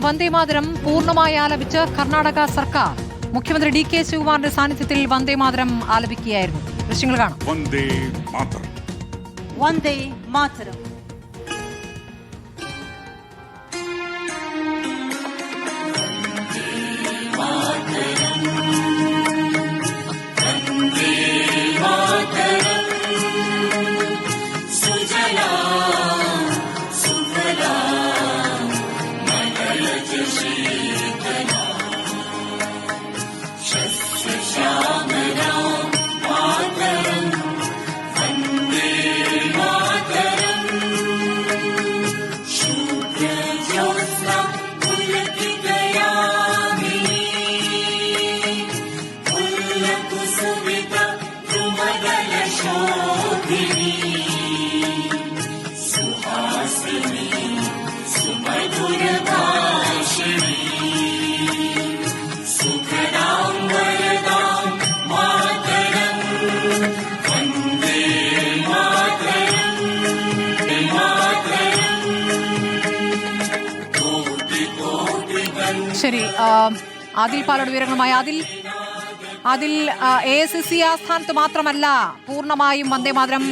വന്ദേമാതരം പൂർണ്ണമായി ആലപിച്ച് കർണാടക സർക്കാർ. മുഖ്യമന്ത്രി DK ശിവകുമാറിന്റെ സാന്നിധ്യത്തിൽ വന്ദേമാതരം ആലപിക്കുകയായിരുന്നു. ദൃശ്യങ്ങൾ കാണാം. വന്ദേ മാതരം. വന്ദേ മാതരം. ശരി, ആദിൽ പാലോട് വിവരങ്ങളുമായി. അതിൽ AICC ആസ്ഥാനത്ത് മാത്രമല്ല പൂർണ്ണമായും വന്ദേമാതരം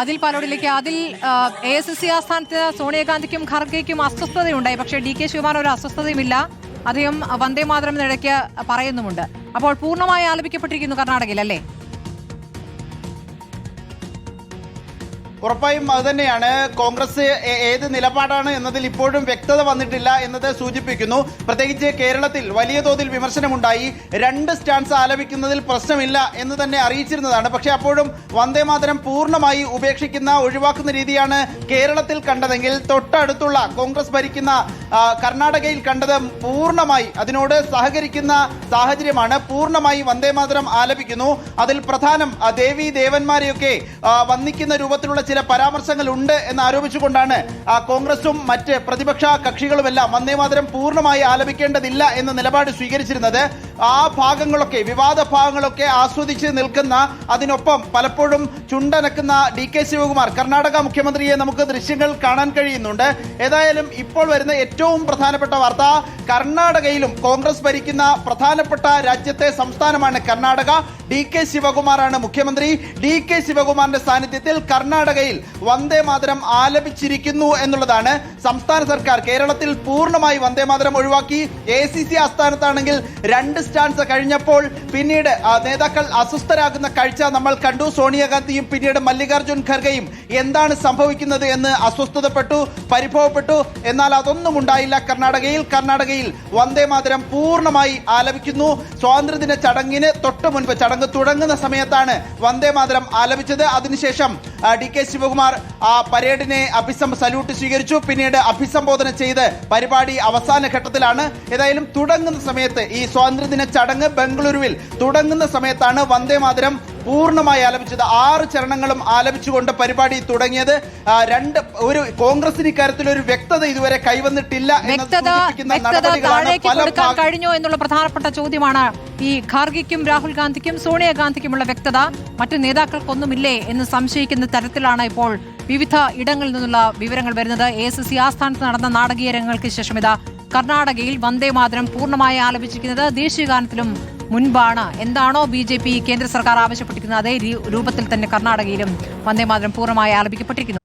ആദിൽ പാലോടിലേക്ക്. അതിൽ AICC ആസ്ഥാനത്ത് സോണിയാഗാന്ധിക്കും ഖർഗെയ്ക്കും അസ്വസ്ഥതയുണ്ടായി. പക്ഷേ DK ശിവകുമാർ ഒരു അസ്വസ്ഥതയുമില്ല. അദ്ദേഹം വന്ദേമാതരം ഇടയ്ക്ക് പറയുന്നുമുണ്ട്. അപ്പോൾ പൂർണ്ണമായി ആലപിക്കപ്പെട്ടിരിക്കുന്നു കർണാടകയിൽ, അല്ലേ? ഉറപ്പായും അതുതന്നെയാണ്. കോൺഗ്രസ് ഏത് നിലപാടാണ് എന്നതിൽ ഇപ്പോഴും വ്യക്തത വന്നിട്ടില്ല എന്നത് സൂചിപ്പിക്കുന്നു. പ്രത്യേകിച്ച് കേരളത്തിൽ വലിയ തോതിൽ വിമർശനമുണ്ടായി. 2 സ്റ്റാൻസ് ആലപിക്കുന്നതിൽ പ്രശ്നമില്ല എന്ന് തന്നെ അറിയിച്ചിരുന്നതാണ്. പക്ഷേ അപ്പോഴും വന്ദേമാതരം പൂർണ്ണമായി ഒഴിവാക്കുന്ന രീതിയാണ് കേരളത്തിൽ കണ്ടതെങ്കിൽ തൊട്ടടുത്തുള്ള കോൺഗ്രസ് ഭരിക്കുന്ന കർണാടകയിൽ കണ്ടത് പൂർണ്ണമായി അതിനോട് സഹകരിക്കുന്ന സാഹചര്യമാണ്. പൂർണ്ണമായി വന്ദേമാതരം ആലപിക്കുന്നു. അതിൽ പ്രധാനം ദേവീ ദേവന്മാരെയൊക്കെ വന്ദിക്കുന്ന രൂപത്തിലുള്ള ചില പരാമർശങ്ങൾ ഉണ്ട് എന്ന് ആരോപിച്ചുകൊണ്ടാണ് കോൺഗ്രസും മറ്റ് പ്രതിപക്ഷ കക്ഷികളുമെല്ലാം വന്ദേമാതരം പൂർണ്ണമായി ആലപിക്കേണ്ടതില്ല എന്ന നിലപാട് സ്വീകരിച്ചിരുന്നത്. ആ ഭാഗങ്ങളൊക്കെ വിവാദ ഭാഗങ്ങളൊക്കെ ആസ്വദിച്ച് നിൽക്കുന്ന, അതിനൊപ്പം പലപ്പോഴും ചുണ്ടനക്കുന്ന DK ശിവകുമാർ കർണാടക മുഖ്യമന്ത്രിയെ നമുക്ക് ദൃശ്യങ്ങൾ കാണാൻ കഴിയുന്നുണ്ട്. ഏതായാലും ഇപ്പോൾ വരുന്ന ഏറ്റവും പ്രധാനപ്പെട്ട വാർത്ത, കർണാടകയിലും കോൺഗ്രസ് ഭരിക്കുന്ന പ്രധാനപ്പെട്ട രാജ്യത്തെ സംസ്ഥാനമാണ് കർണാടക. DK ശിവകുമാറാണ് മുഖ്യമന്ത്രി. DK ശിവകുമാറിന്റെ സാന്നിധ്യത്തിൽ കർണാടകയിൽ വന്ദേമാതരം ആലപിച്ചിരിക്കുന്നു എന്നുള്ളതാണ്. സംസ്ഥാന സർക്കാർ കേരളത്തിൽ പൂർണ്ണമായി വന്ദേമാതരം ഒഴിവാക്കി. AICC ആസ്ഥാനത്താണെങ്കിൽ 2 സ്റ്റാൻസ് കഴിഞ്ഞപ്പോൾ പിന്നീട് നേതാക്കൾ അസ്വസ്ഥരാകുന്ന കാഴ്ച നമ്മൾ കണ്ടു. സോണിയാഗാന്ധിയും പിന്നീട് മല്ലികാർജുൻ ഖർഗെയും എന്താണ് സംഭവിക്കുന്നത് എന്ന് അസ്വസ്ഥതപ്പെട്ടു, പരിഭവപ്പെട്ടു. എന്നാൽ അതൊന്നും ഉണ്ടായില്ല കർണാടകയിൽ വന്ദേമാതരം പൂർണ്ണമായി ആലപിക്കുന്നു. സ്വാതന്ത്ര്യദിന ചടങ്ങിന് തൊട്ട് മുൻപ് ചടങ്ങ് തുടങ്ങുന്ന സമയത്താണ് വന്ദേമാതരം ആലപിച്ചത്. അതിനുശേഷം DK ശിവകുമാർ ആ പരേഡിനെ സല്യൂട്ട് സ്വീകരിച്ചു. പിന്നീട് അഭിസംബോധന ചെയ്ത് പരിപാടി അവസാന ഘട്ടത്തിലാണ്. ഏതായാലും തുടങ്ങുന്ന സമയത്ത് ഈ സ്വാതന്ത്ര്യദിന ചടങ്ങ് ബംഗളൂരുവിൽ തുടങ്ങുന്ന സമയത്താണ് വന്ദേമാതരം പൂർണ്ണമായി ആലപിച്ചത്. 6 ചരണങ്ങളും ആലപിച്ചുകൊണ്ട് പരിപാടി തുടങ്ങിയത്. ഒരു കോൺഗ്രസിന് ഇക്കാര്യത്തിൽ ഒരു വ്യക്തത ഇതുവരെ കൈവന്നിട്ടില്ല കഴിഞ്ഞോ എന്നുള്ള പ്രധാനപ്പെട്ട ചോദ്യമാണ്. ഈ ഖാർഗെയ്ക്കും രാഹുൽ ഗാന്ധിക്കും സോണിയാഗാന്ധിക്കുമുള്ള വ്യക്തത മറ്റു നേതാക്കൾക്കൊന്നുമില്ലേ എന്ന് സംശയിക്കുന്ന തരത്തിലാണ് ഇപ്പോൾ വിവിധ ഇടങ്ങളിൽ നിന്നുള്ള വിവരങ്ങൾ വരുന്നത്. AICC ആസ്ഥാനത്ത് നടന്ന നാടകീയ രംഗങ്ങൾക്ക് ശേഷം ഇതാ കർണാടകയിൽ വന്ദേമാതരം പൂർണ്ണമായി ആലപിച്ചിരിക്കുന്നത് ദേശീയഗാനത്തിലും മുൻപാണ്. എന്താണോ BJP കേന്ദ്ര സർക്കാർ ആവശ്യപ്പെട്ടിരിക്കുന്നത് അതേ രൂപത്തിൽ തന്നെ കർണാടകയിലും വന്ദേമാതരം പൂർണ്ണമായി ആലപിക്കപ്പെട്ടിരിക്കുന്നു.